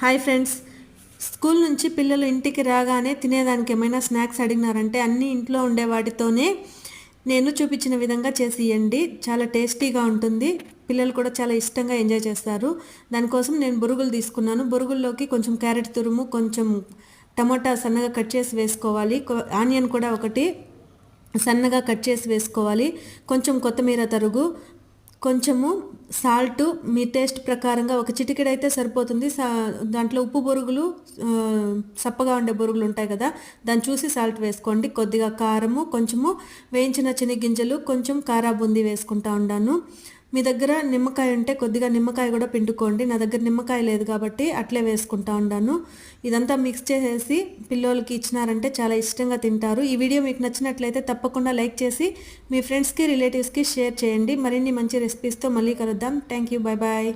Hi friends, school నుంచి పిల్లలు ఇంటికి రాగానే తినేదానికి ఏమైనా స్నాక్స్ అడిగినారంటే అన్నీ ఇంట్లో ఉండే వాటితోనే నేను చూపించిన విధంగా చేసి ఇవ్వండి. చాలా టేస్టీగా ఉంటుంది. పిల్లలు కూడా చాలా ఇష్టంగా ఎంజాయ్ చేస్తారు. దానికోసం నేను బొరుగులు తీసుకున్నాను. బొరుగుల్లోకి కొంచెం క్యారెట్ తురుము, కొంచెం టమోటా సన్నగా కట్ చేసి వేసుకోవాలి. ఆనియన్ కూడా ఒకటి సన్నగా కట్ చేసి వేసుకోవాలి. కొంచెం కొత్తిమీర తరుగు, కొంచెము సాల్టు మీ టేస్ట్ ప్రకారంగా ఒక చిటికెడైతే సరిపోతుంది. దాంట్లో ఉప్పు బొరుగులు, సప్పగా ఉండే బొరుగులు ఉంటాయి కదా, దాన్ని చూసి సాల్ట్ వేసుకోండి. కొద్దిగా కారము, కొంచెము వేయించిన శనగగింజలు, కొంచెం కారా బూందీ వేసుకుంటా ఉన్నాను. మీ దగ్గర నిమ్మకాయ ఉంటే కొద్దిగా నిమ్మకాయ కూడా పిండుకోండి. నా దగ్గర నిమ్మకాయ లేదు కాబట్టి అట్లే వేసుకుంటా ఉన్నాను. ఇదంతా మిక్స్ చేసేసి పిల్లోలకి ఇచ్చినారంటే చాలా ఇష్టంగా తింటారు. ఈ వీడియో మీకు నచ్చినట్లయితే తప్పకుండా లైక్ చేసి మీ ఫ్రెండ్స్కి, రిలేటివ్స్కి షేర్ చేయండి. మరిన్ని మంచి రెసిపీస్తో మళ్ళీ కలుద్దాం. Thank you. Bye bye.